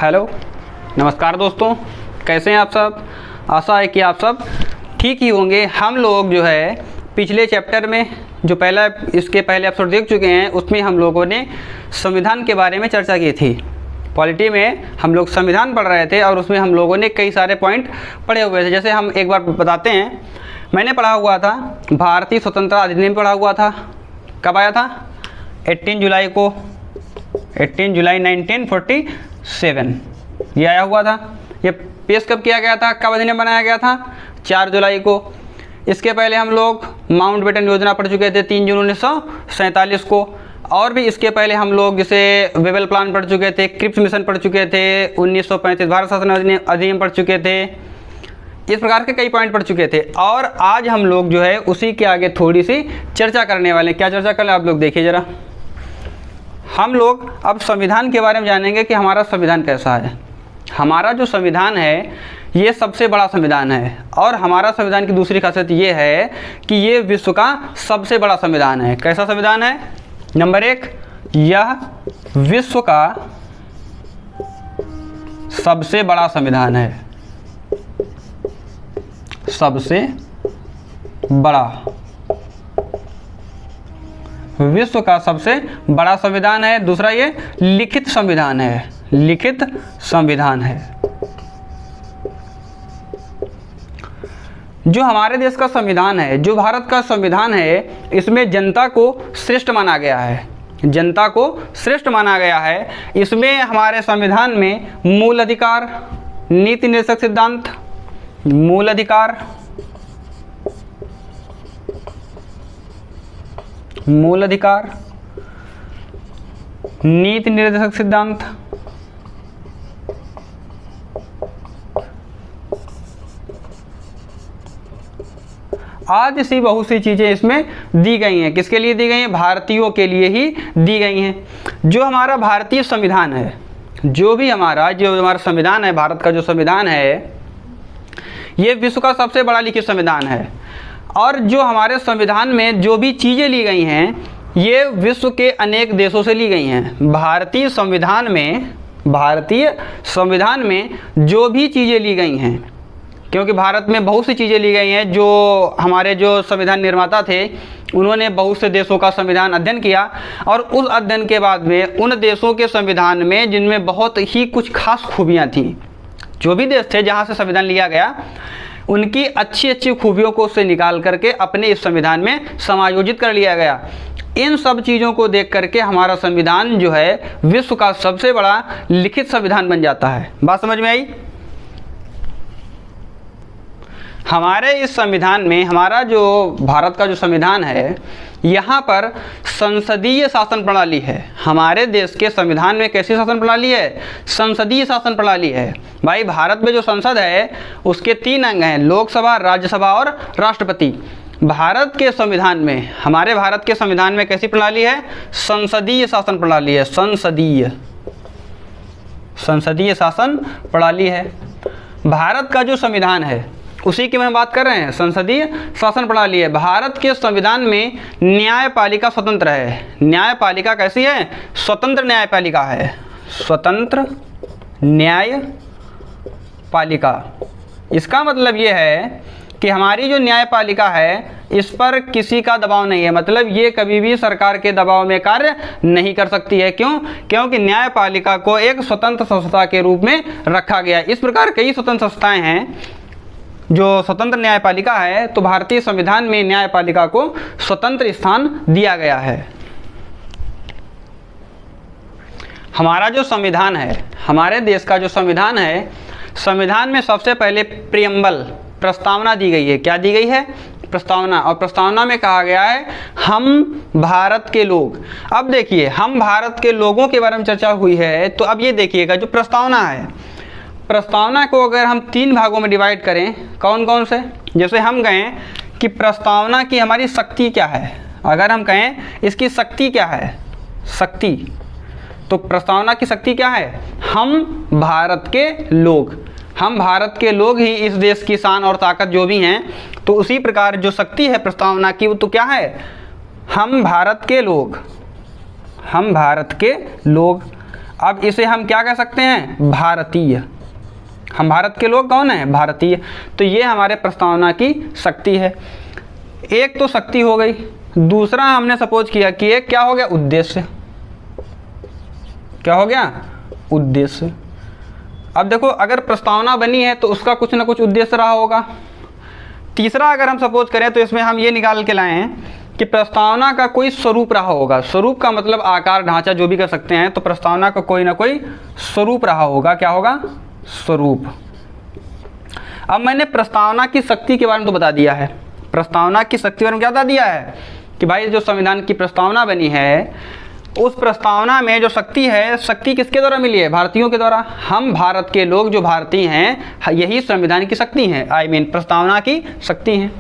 Hello, नमस्कार दोस्तों, कैसे हैं आप सब। आशा है कि आप सब ठीक ही होंगे। हम लोग जो है पिछले चैप्टर में जो इसके पहले एपिसोड देख चुके हैं, उसमें हम लोगों ने संविधान के बारे में चर्चा की थी। पॉलिटी में हम लोग संविधान पढ़ रहे थे और उसमें हम लोगों ने कई सारे पॉइंट पढ़े हुए थे। जैसे हम एक बार बताते हैं, मैंने पढ़ा हुआ था भारतीय स्वतंत्रता अधिनियम पढ़ा हुआ था। कब आया था? 18 जुलाई को, 18 जुलाई 1947 ये आया हुआ था। ये पेश कब किया गया था, कब अधिनियम बनाया गया था? 4 जुलाई को। इसके पहले हम लोग माउंटबेटन योजना पढ़ चुके थे 3 जून 1947 को। और भी इसके पहले हम लोग जैसे वेबल प्लान पढ़ चुके थे, क्रिप्स मिशन पढ़ चुके थे, 1935 भारत शासन अधिनियम पढ़ चुके थे। इस प्रकार के कई पॉइंट पढ़ चुके थे और आज हम लोग जो है उसी के आगे थोड़ी सी चर्चा करने वाले हैं। क्या चर्चा करें आप लोग देखिए ज़रा। हम लोग अब संविधान के बारे में जानेंगे कि हमारा संविधान कैसा है। हमारा जो संविधान है ये सबसे बड़ा संविधान है और हमारा संविधान की दूसरी खासियत ये है कि ये विश्व का सबसे बड़ा संविधान है। कैसा संविधान है? नंबर 1, यह विश्व का सबसे बड़ा संविधान है। सबसे बड़ा, विश्व का सबसे बड़ा संविधान है। दूसरा, ये लिखित संविधान है। लिखित संविधान है। जो हमारे देश का संविधान है, जो भारत का संविधान है, इसमें जनता को श्रेष्ठ माना गया है। जनता को श्रेष्ठ माना गया है। इसमें हमारे संविधान में मूल अधिकार, नीति निर्देशक सिद्धांत, मूल अधिकार, मूल अधिकार, नीति निर्देशक सिद्धांत, आज ऐसी बहुत सी चीज़ें इसमें दी गई हैं। किसके लिए दी गई हैं? भारतीयों के लिए ही दी गई हैं। जो हमारा भारतीय संविधान है, जो हमारा संविधान है, भारत का जो संविधान है, ये विश्व का सबसे बड़ा लिखित संविधान है। और जो हमारे संविधान में जो भी चीज़ें ली गई हैं, ये विश्व के अनेक देशों से ली गई हैं। भारतीय संविधान में जो भी चीज़ें ली गई हैं, क्योंकि भारत में बहुत सी चीज़ें ली गई हैं। जो हमारे जो संविधान निर्माता थे, उन्होंने बहुत से देशों का संविधान अध्ययन किया और उस अध्ययन के बाद में उन देशों के संविधान में जिनमें बहुत ही कुछ खास खूबियाँ थीं, जो भी देश थे जहाँ से संविधान लिया गया, उनकी अच्छी अच्छी खूबियों को उससे निकाल करके अपने इस संविधान में समायोजित कर लिया गया। इन सब चीज़ों को देख करके हमारा संविधान जो है विश्व का सबसे बड़ा लिखित संविधान बन जाता है। बात समझ में आई? हमारे इस संविधान में, हमारा जो भारत का जो संविधान है, यहाँ पर संसदीय शासन प्रणाली है। हमारे देश के संविधान में कैसी शासन प्रणाली है? संसदीय शासन प्रणाली है। भाई, भारत में जो संसद है उसके 3 अंग हैं, लोकसभा, राज्यसभा और राष्ट्रपति। भारत के संविधान में, हमारे भारत के संविधान में कैसी प्रणाली है? संसदीय शासन प्रणाली है। संसदीय शासन प्रणाली है। भारत का जो संविधान है उसी की मैं बात कर रहे हैं, संसदीय शासन प्रणाली है। भारत के संविधान में न्यायपालिका स्वतंत्र है। न्यायपालिका कैसी है? स्वतंत्र न्यायपालिका है। स्वतंत्र न्यायपालिका। इसका मतलब ये है कि हमारी जो न्यायपालिका है, इस पर किसी का दबाव नहीं है। मतलब ये कभी भी सरकार के दबाव में कार्य नहीं कर सकती है। क्यों? क्योंकि न्यायपालिका को एक स्वतंत्र संस्था के रूप में रखा गया है। इस प्रकार कई स्वतंत्र संस्थाएं हैं जो स्वतंत्र न्यायपालिका है, तो भारतीय संविधान में न्यायपालिका को स्वतंत्र स्थान दिया गया है। हमारा जो संविधान है, हमारे देश का जो संविधान है, संविधान में सबसे पहले प्रियम्बल, प्रस्तावना दी गई है। क्या दी गई है? प्रस्तावना। और प्रस्तावना में कहा गया है हम भारत के लोग। अब देखिए, हम भारत के लोगों के बारे में चर्चा हुई है, तो अब ये देखिएगा जो प्रस्तावना है, प्रस्तावना को अगर हम 3 भागों में डिवाइड करें, कौन कौन से? जैसे हम कहें कि प्रस्तावना की हमारी शक्ति क्या है, अगर हम कहें इसकी शक्ति क्या है, शक्ति, तो प्रस्तावना की शक्ति क्या है? हम भारत के लोग, हम भारत के लोग ही इस देश की शान और ताकत जो भी हैं। तो उसी प्रकार जो शक्ति है प्रस्तावना की, वो तो क्या है? हम भारत के लोग, हम भारत के लोग। अब इसे हम क्या कह सकते हैं, भारतीय। हम भारत के लोग कौन हैं, भारतीय। तो ये हमारे प्रस्तावना की शक्ति है। एक तो शक्ति हो गई, दूसरा हमने सपोज किया कि एक क्या हो गया, उद्देश्य। क्या हो गया, उद्देश्य। अब देखो अगर प्रस्तावना बनी है तो उसका कुछ ना कुछ उद्देश्य रहा होगा। तीसरा अगर हम सपोज करें तो इसमें हम ये निकाल के लाए हैं कि प्रस्तावना का कोई स्वरूप रहा होगा। स्वरूप का मतलब आकार, ढांचा, जो भी कर सकते हैं। तो प्रस्तावना का कोई ना कोई स्वरूप रहा होगा। क्या होगा, स्वरूप। अब मैंने प्रस्तावना की शक्ति के बारे में तो बता दिया है। प्रस्तावना की शक्ति के बारे में क्या बता दिया है कि भाई जो संविधान की प्रस्तावना बनी है, उस प्रस्तावना में जो शक्ति है, शक्ति किसके द्वारा मिली है, भारतीयों के द्वारा। हम भारत के लोग जो भारतीय हैं, यही संविधान की शक्ति है, आई मीन प्रस्तावना की शक्ति है।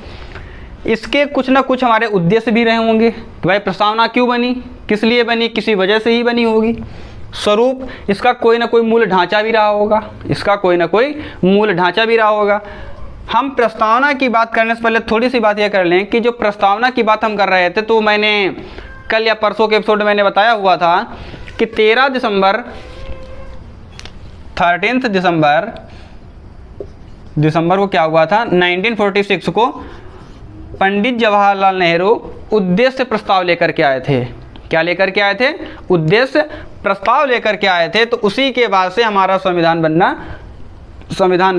इसके कुछ ना कुछ हमारे उद्देश्य भी रहे होंगे कि भाई प्रस्तावना क्यों बनी, किस लिए बनी, किसी वजह से ही बनी होगी। स्वरूप, इसका कोई ना कोई मूल ढांचा भी रहा होगा। इसका कोई ना कोई मूल ढांचा भी रहा होगा। हम प्रस्तावना की बात करने से पहले थोड़ी सी बात यह कर लें कि जो प्रस्तावना की बात हम कर रहे थे, तो मैंने कल या परसों के एपिसोड में मैंने बताया हुआ था कि 13 दिसंबर को क्या हुआ था, 1946 को पंडित जवाहरलाल नेहरू उद्देश्य प्रस्ताव लेकर के आए थे। क्या लेकर के आए थे, उद्देश्य प्रस्ताव लेकर के आए थे। तो उसी के बाद से हमारा संविधान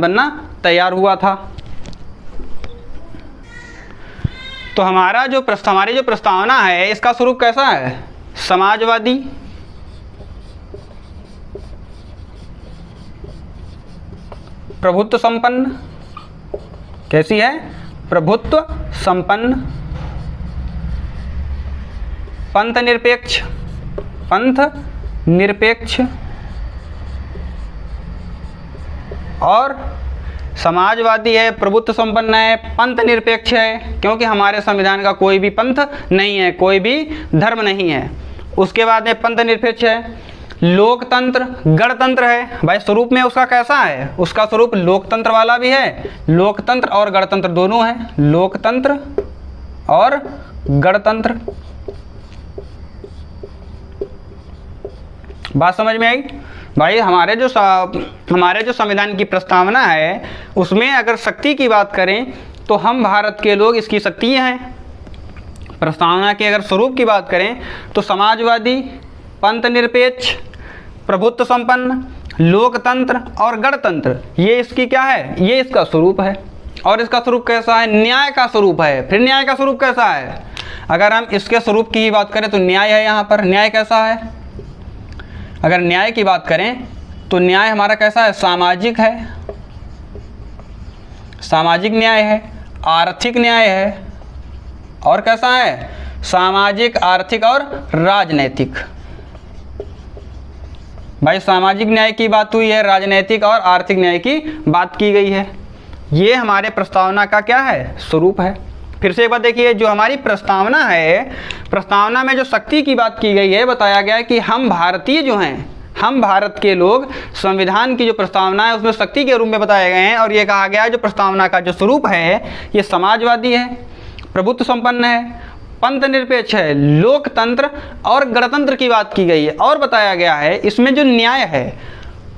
बनना तैयार हुआ था। तो हमारी जो प्रस्तावना है, इसका स्वरूप कैसा है, समाजवादी, प्रभुत्व संपन्न। कैसी है, प्रभुत्व संपन्न, पंथ निरपेक्ष और समाजवादी है, प्रभुत्व संपन्न है, पंथ निरपेक्ष है, क्योंकि हमारे संविधान का कोई भी पंथ नहीं है, कोई भी धर्म नहीं है। उसके बाद में पंथ निरपेक्ष है, लोकतंत्र, गणतंत्र है। भाई स्वरूप में उसका कैसा है, उसका स्वरूप लोकतंत्र वाला भी है। लोकतंत्र और गणतंत्र दोनों है, लोकतंत्र और गणतंत्र। बात समझ में आई भाई। हमारे जो संविधान की प्रस्तावना है, उसमें अगर शक्ति की बात करें तो हम भारत के लोग इसकी शक्ति हैं। प्रस्तावना के अगर स्वरूप की बात करें तो समाजवादी, पंथ निरपेक्ष, प्रभुत्व संपन्न, लोकतंत्र और गणतंत्र, ये इसकी क्या है, ये इसका स्वरूप है। और इसका स्वरूप कैसा है, न्याय का स्वरूप है। फिर न्याय का स्वरूप कैसा है, अगर हम इसके स्वरूप की ही बात करें तो न्याय है। यहाँ पर न्याय कैसा है, अगर न्याय की बात करें तो न्याय हमारा कैसा है, सामाजिक है, सामाजिक न्याय है, आर्थिक न्याय है, और कैसा है, सामाजिक, आर्थिक और राजनैतिक। भाई सामाजिक न्याय की बात हुई है, राजनैतिक और आर्थिक न्याय की बात की गई है। ये हमारे प्रस्तावना का क्या है, स्वरूप है। फिर से एक बात देखिए, जो हमारी प्रस्तावना है, प्रस्तावना में जो शक्ति की बात की गई है, बताया गया है कि हम भारतीय जो हैं, हम भारत के लोग संविधान की जो प्रस्तावना है उसमें शक्ति के रूप में बताए गए हैं। और ये कहा गया है जो प्रस्तावना का जो स्वरूप है, ये समाजवादी है, प्रभुत्व संपन्न है, पंथ निरपेक्ष है, लोकतंत्र और गणतंत्र की बात की गई है। और बताया गया है इसमें जो न्याय है,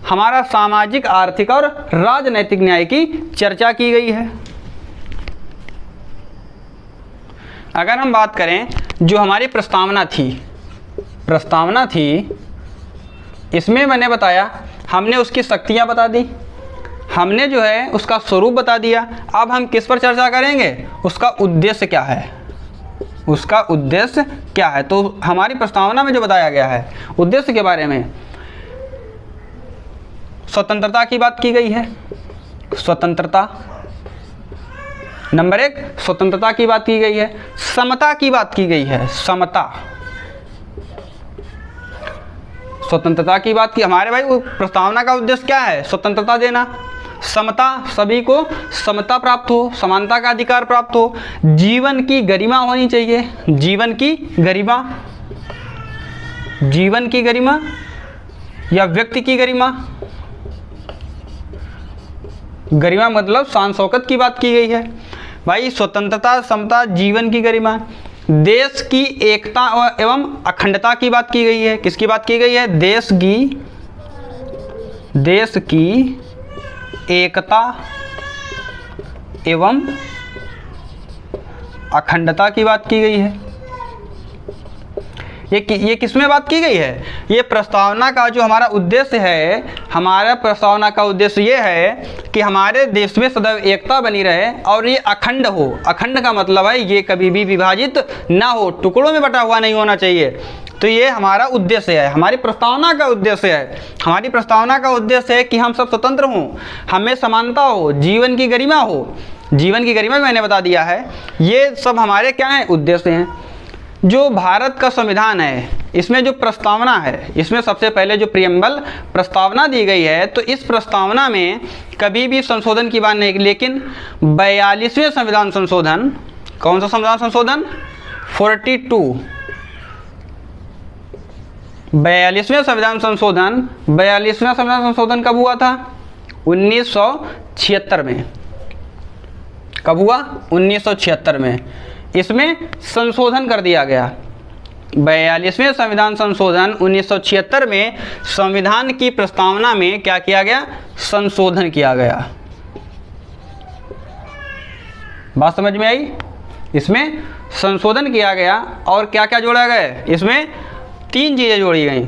हमारा सामाजिक, आर्थिक और राजनैतिक न्याय की चर्चा की गई है। अगर हम बात करें जो हमारी प्रस्तावना थी, इसमें मैंने बताया, हमने उसकी शक्तियाँ बता दी, हमने जो है उसका स्वरूप बता दिया। अब हम किस पर चर्चा करेंगे, उसका उद्देश्य क्या है, उसका उद्देश्य क्या है। तो हमारी प्रस्तावना में जो बताया गया है उद्देश्य के बारे में, स्वतंत्रता की बात की गई है, स्वतंत्रता नंबर 1, स्वतंत्रता की बात की गई है, समता की बात की गई है, समता, स्वतंत्रता की बात की। हमारे भाई प्रस्तावना का उद्देश्य क्या है, स्वतंत्रता देना, समता, सभी को समता प्राप्त हो, समानता का अधिकार प्राप्त हो, जीवन की गरिमा होनी चाहिए, जीवन की गरिमा या व्यक्ति की गरिमा, गरिमा मतलब शान शौकत की बात की गई है। भाई स्वतंत्रता, समता, जीवन की गरिमा, देश की एकता एवं अखंडता की बात की गई है। किसकी बात की गई है, देश की देश की एकता एवं अखंडता की बात की गई है। ये किस में बात की गई है? ये प्रस्तावना का जो हमारा उद्देश्य है, हमारा प्रस्तावना का उद्देश्य ये है कि हमारे देश में सदैव एकता बनी रहे और ये अखंड हो। अखंड का मतलब है ये कभी भी विभाजित ना हो, टुकड़ों में बटा हुआ नहीं होना चाहिए। तो ये हमारा उद्देश्य है, हमारी प्रस्तावना का उद्देश्य है। हमारी प्रस्तावना का उद्देश्य है कि हम सब स्वतंत्र हों, हमें समानता हो, जीवन की गरिमा हो। जीवन की गरिमा भी मैंने बता दिया है। ये सब हमारे क्या हैं? उद्देश्य हैं। जो भारत का संविधान है, इसमें जो प्रस्तावना है, इसमें सबसे पहले जो प्रियम्बल प्रस्तावना दी गई है, तो इस प्रस्तावना में कभी भी संशोधन की बात नहीं। लेकिन 42वें संविधान संशोधन, कौन सा संविधान संशोधन? 42 42वें संविधान संशोधन। 42वां संविधान संशोधन कब हुआ था? 1976 में। कब हुआ? 1976 में। इसमें संशोधन कर दिया गया। 42वें संविधान संशोधन 1976 में संविधान की प्रस्तावना में क्या किया गया? संशोधन किया गया। बात समझ में आई? इसमें संशोधन किया गया और क्या क्या जोड़ा गया? इसमें 3 चीज़ें जोड़ी गई।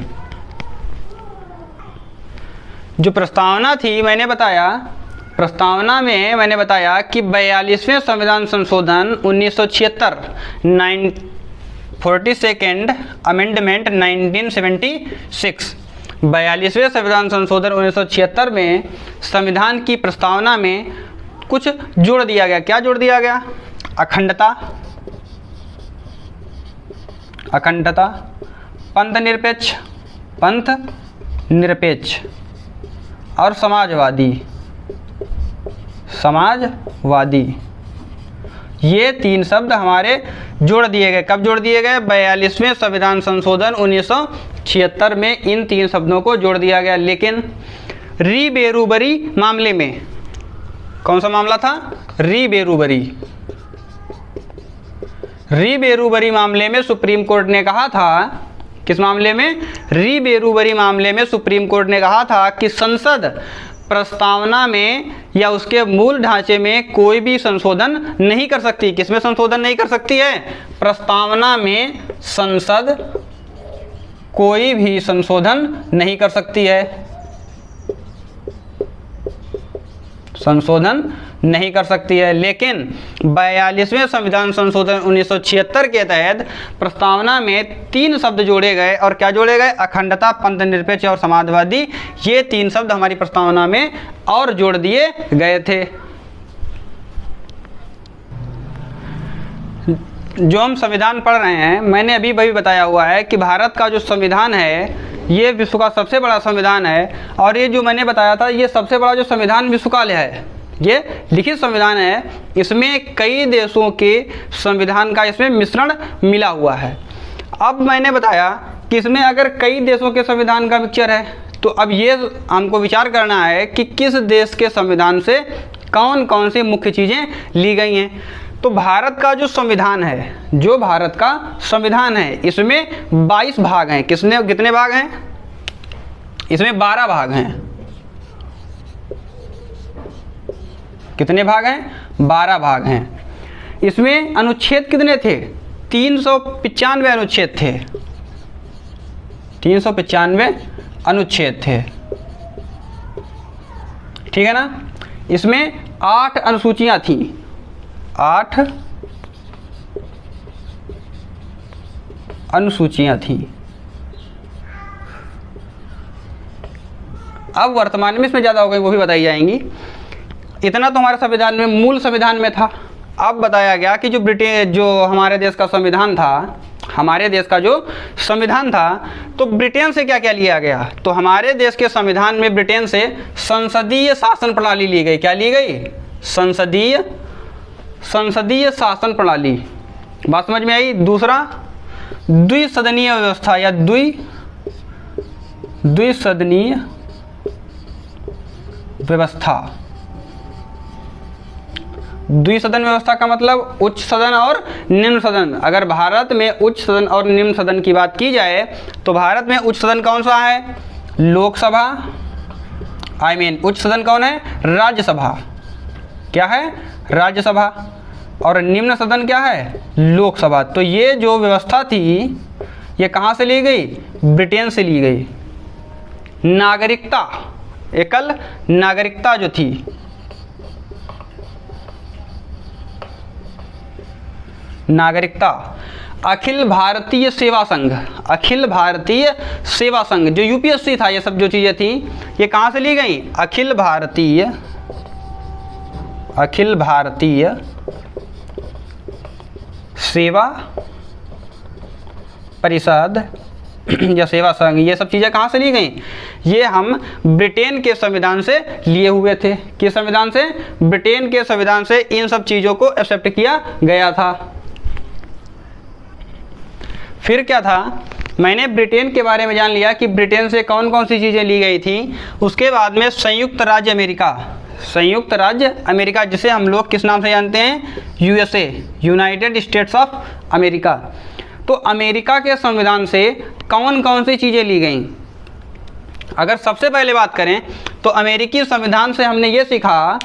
जो प्रस्तावना थी, मैंने बताया, प्रस्तावना में मैंने बताया कि 42वें संविधान संशोधन 1976 42nd अमेंडमेंट 1976, 42वें संविधान संशोधन 1976 में संविधान की प्रस्तावना में कुछ जोड़ दिया गया। क्या जोड़ दिया गया? अखंडता, अखंडता, पंथ निरपेक्ष और समाजवादी। ये 3 शब्द हमारे जोड़ दिए गए। कब जोड़ दिए गए? 42वें संविधान संशोधन 1976 में इन 3 शब्दों को जोड़ दिया गया। लेकिन री बेरूबरी मामले में, कौन सा मामला था? री बेरूबरी मामले में सुप्रीम कोर्ट ने कहा था, किस मामले में? री बेरूबरी मामले में सुप्रीम कोर्ट ने कहा था कि संसद प्रस्तावना में या उसके मूल ढांचे में कोई भी संशोधन नहीं कर सकती। किसमें संशोधन नहीं कर सकती है? प्रस्तावना में संसद कोई भी संशोधन नहीं कर सकती है, संशोधन नहीं कर सकती है। लेकिन 42वें संविधान संशोधन 1976 के तहत प्रस्तावना में 3 शब्द जोड़े गए। और क्या जोड़े गए? अखंडता, पंथ निरपेक्ष और समाजवादी। ये 3 शब्द हमारी प्रस्तावना में और जोड़ दिए गए थे। जो हम संविधान पढ़ रहे हैं, मैंने अभी बताया हुआ है कि भारत का जो संविधान है ये विश्व का सबसे बड़ा संविधान है। और ये जो मैंने बताया था, ये सबसे बड़ा जो संविधान विश्व का है, ये लिखित संविधान है। इसमें कई देशों के संविधान का इसमें मिश्रण मिला हुआ है। अब मैंने बताया कि इसमें अगर कई देशों के संविधान का मिक्सचर है, तो अब ये हमको विचार करना है कि किस देश के संविधान से कौन कौन सी मुख्य चीज़ें ली गई हैं। तो भारत का जो संविधान है, जो भारत का संविधान है, इसमें 22 भाग हैं। कितने भाग हैं? इसमें 12 भाग हैं। कितने भाग हैं? 12 भाग हैं। इसमें अनुच्छेद कितने थे? 395 अनुच्छेद थे। 395 अनुच्छेद थे, ठीक है ना। इसमें 8 अनुसूचियां थी। 8 अनुसूचियां थी। अब वर्तमान में इसमें ज़्यादा हो गई, वो भी बताई जाएंगी। इतना तो हमारे संविधान में, मूल संविधान में था। अब बताया गया कि जो हमारे देश का संविधान था, हमारे देश का जो संविधान था, तो ब्रिटेन से क्या क्या लिया गया? तो हमारे देश के संविधान में ब्रिटेन से संसदीय शासन प्रणाली ली गई। क्या ली गई? संसदीय शासन प्रणाली। बात समझ में आई? दूसरा, द्विसदनीय व्यवस्था या द्विसदनीय व्यवस्था। द्विसदन व्यवस्था का मतलब उच्च सदन और निम्न सदन। अगर भारत में उच्च सदन और निम्न सदन की बात की जाए, तो भारत में उच्च सदन कौन सा है? लोकसभा उच्च सदन कौन है? राज्यसभा। क्या है? राज्यसभा। और निम्न सदन क्या है? लोकसभा। तो ये जो व्यवस्था थी ये कहाँ से ली गई? ब्रिटेन से ली गई। नागरिकता, एकल नागरिकता जो थी, नागरिकता, अखिल भारतीय सेवा संघ, अखिल भारतीय सेवा संघ जो यूपीएससी था, ये सब जो चीज़ें थी ये कहाँ से ली गई? अखिल भारतीय सेवा परिषद या सेवा संघ, ये सब चीज़ें कहाँ से ली गई? ये हम ब्रिटेन के संविधान से लिए हुए थे। किस संविधान से? ब्रिटेन के संविधान से इन सब चीज़ों को एक्सेप्ट किया गया था। फिर क्या था? मैंने ब्रिटेन के बारे में जान लिया कि ब्रिटेन से कौन कौन सी चीज़ें ली गई थी। उसके बाद में संयुक्त राज्य अमेरिका, संयुक्त राज्य अमेरिका जिसे हम लोग किस नाम से जानते हैं? USA, United states of America. तो अमेरिका के संविधान से कौन कौन सी चीज़ें ली गई? अगर सबसे पहले बात करें तो अमेरिकी संविधान से हमने ये सीखा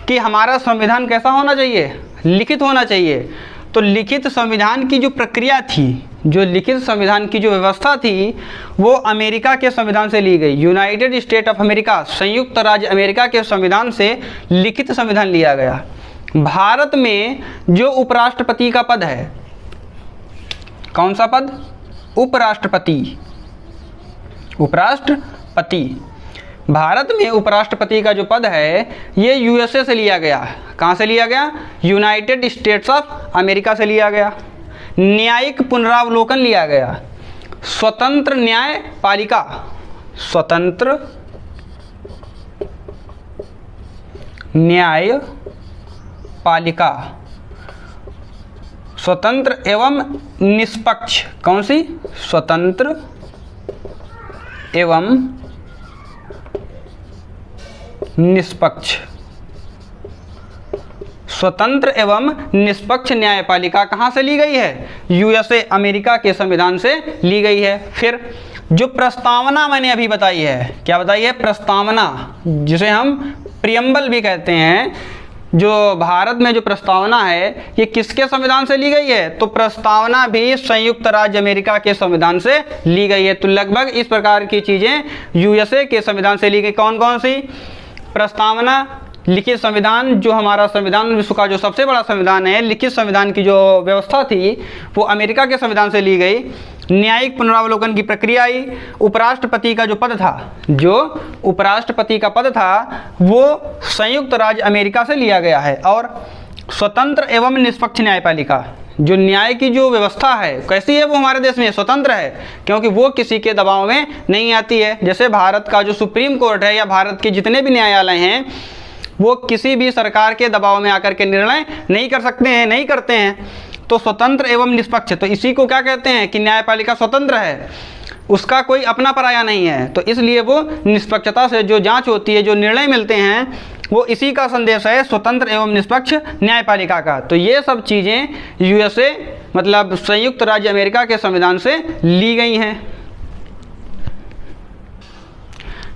कि हमारा संविधान कैसा होना चाहिए? लिखित होना चाहिए। तो लिखित संविधान की जो प्रक्रिया थी, जो लिखित संविधान की जो व्यवस्था थी, वो अमेरिका के संविधान से ली गई। यूनाइटेड स्टेट ऑफ अमेरिका, संयुक्त राज्य अमेरिका के संविधान से लिखित संविधान लिया गया। भारत में जो उपराष्ट्रपति का पद है, कौन सा पद? उपराष्ट्रपति। उपराष्ट्रपति, भारत में उपराष्ट्रपति का जो पद है ये यूएसए से लिया गया। कहाँ से लिया गया? यूनाइटेड स्टेट्स ऑफ अमेरिका से लिया गया। न्यायिक पुनरावलोकन लिया गया। स्वतंत्र न्यायपालिका, स्वतंत्र न्यायपालिका, स्वतंत्र एवं निष्पक्ष, कौन सी? स्वतंत्र एवं निष्पक्ष, स्वतंत्र एवं निष्पक्ष न्यायपालिका कहाँ से ली गई है? यूएसए, अमेरिका के संविधान से ली गई है। फिर जो प्रस्तावना मैंने अभी बताई है, क्या बताई है? प्रस्तावना, जिसे हम प्रियम्बल भी कहते हैं। जो भारत में जो प्रस्तावना है ये किसके संविधान से ली गई है? तो प्रस्तावना भी संयुक्त राज्य अमेरिका के संविधान से ली गई है। तो लगभग इस प्रकार की चीज़ें यूएसए के संविधान से ली गई। कौन कौन सी? प्रस्तावना, लिखित संविधान, जो हमारा संविधान विश्व का जो सबसे बड़ा संविधान है, लिखित संविधान की जो व्यवस्था थी वो अमेरिका के संविधान से ली गई। न्यायिक पुनरावलोकन की प्रक्रिया आई। उपराष्ट्रपति का जो पद था, जो उपराष्ट्रपति का पद था वो संयुक्त राज्य अमेरिका से लिया गया है। और स्वतंत्र एवं निष्पक्ष न्यायपालिका, जो न्याय की जो व्यवस्था है कैसी है? वो हमारे देश में स्वतंत्र है, क्योंकि वो किसी के दबाव में नहीं आती है। जैसे भारत का जो सुप्रीम कोर्ट है या भारत के जितने भी न्यायालय हैं वो किसी भी सरकार के दबाव में आकर के निर्णय नहीं कर सकते हैं, नहीं करते हैं। तो स्वतंत्र एवं निष्पक्ष, तो इसी को क्या कहते हैं कि न्यायपालिका स्वतंत्र है, उसका कोई अपना पराया नहीं है। तो इसलिए वो निष्पक्षता से जो जांच होती है, जो निर्णय मिलते हैं, वो इसी का संदेश है, स्वतंत्र एवं निष्पक्ष न्यायपालिका का। तो ये सब चीज़ें यूएसए मतलब संयुक्त राज्य अमेरिका के संविधान से ली गई हैं।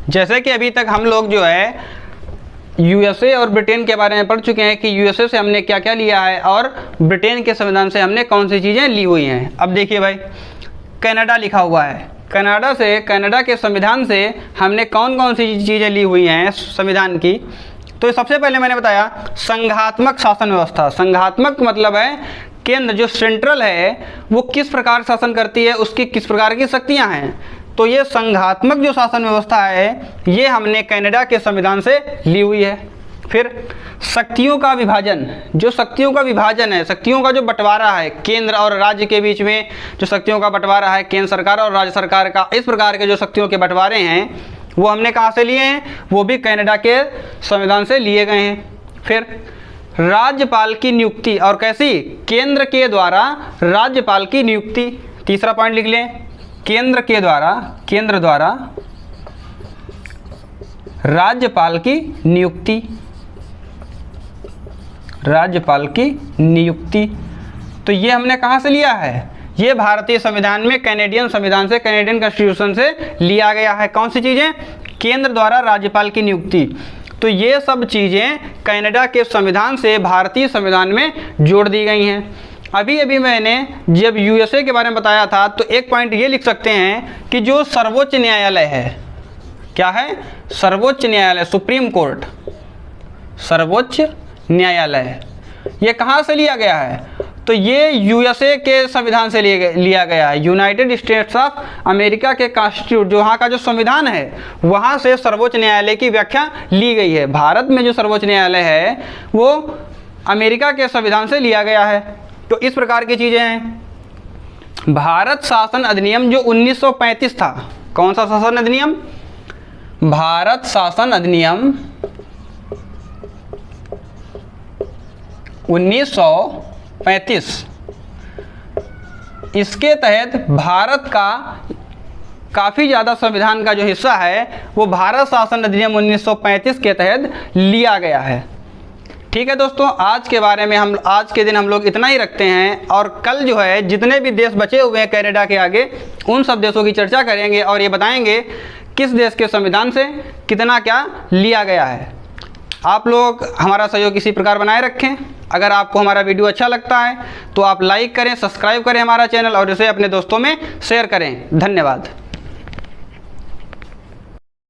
जैसे कि अभी तक हम लोग जो है यूएसए और ब्रिटेन के बारे में पढ़ चुके हैं कि यूएसए से हमने क्या क्या लिया है और ब्रिटेन के संविधान से हमने कौन सी चीज़ें ली हुई हैं। अब देखिए भाई, कनाडा लिखा हुआ है। कनाडा के संविधान से हमने कौन कौन सी चीज़ें ली हुई हैं संविधान की। तो सबसे पहले मैंने बताया संघात्मक शासन व्यवस्था। संघात्मक मतलब है केंद्र, जो सेंट्रल है वो किस प्रकार शासन करती है, उसकी किस प्रकार की शक्तियाँ हैं। तो ये संघात्मक जो शासन व्यवस्था है ये हमने कनाडा के संविधान से ली हुई है। फिर शक्तियों का विभाजन, जो शक्तियों का विभाजन है, शक्तियों का जो बंटवारा है केंद्र और राज्य के बीच में, जो शक्तियों का बंटवारा है केंद्र सरकार और राज्य सरकार का, इस प्रकार के जो शक्तियों के बंटवारे हैं वो हमने कहाँ से लिए हैं? वो भी कनाडा के संविधान से लिए गए हैं। फिर राज्यपाल की नियुक्ति, और कैसी? केंद्र के द्वारा राज्यपाल की नियुक्ति। तीसरा पॉइंट लिख लें, केंद्र द्वारा राज्यपाल की नियुक्ति। राज्यपाल की नियुक्ति तो ये हमने कहाँ से लिया है? ये भारतीय संविधान में कैनेडियन संविधान से, कैनेडियन कॉन्स्टिट्यूशन से लिया गया है। कौन सी चीज़ें? केंद्र द्वारा राज्यपाल की नियुक्ति। तो ये सब चीज़ें कनाडा के संविधान से भारतीय संविधान में जोड़ दी गई हैं। अभी अभी मैंने जब यूएसए के बारे में बताया था तो एक पॉइंट ये लिख सकते हैं कि जो सर्वोच्च न्यायालय है, क्या है? सर्वोच्च न्यायालय, सुप्रीम कोर्ट, सर्वोच्च न्यायालय, ये कहाँ से लिया गया है? तो ये यूएसए के संविधान से लिया गया है। यूनाइटेड स्टेट्स ऑफ अमेरिका के कॉन्स्टिट्यूट, जो वहाँ का जो संविधान है, वहाँ से सर्वोच्च न्यायालय की व्याख्या ली गई है। भारत में जो सर्वोच्च न्यायालय है वो अमेरिका के संविधान से लिया गया है। तो इस प्रकार की चीज़ें हैं। भारत शासन अधिनियम जो 1935 था, कौन सा शासन अधिनियम? भारत शासन अधिनियम 1935। इसके तहत भारत का काफ़ी ज़्यादा संविधान का जो हिस्सा है वो भारत शासन अधिनियम 1935 के तहत लिया गया है। ठीक है दोस्तों, आज के बारे में आज के दिन हम लोग इतना ही रखते हैं, और कल जो है जितने भी देश बचे हुए हैं कनाडा के आगे, उन सब देशों की चर्चा करेंगे और ये बताएंगे किस देश के संविधान से कितना क्या लिया गया है। आप लोग हमारा सहयोग इसी प्रकार बनाए रखें। अगर आपको हमारा वीडियो अच्छा लगता है तो आप लाइक करें, सब्सक्राइब करें हमारा चैनल और इसे अपने दोस्तों में शेयर करें। धन्यवाद।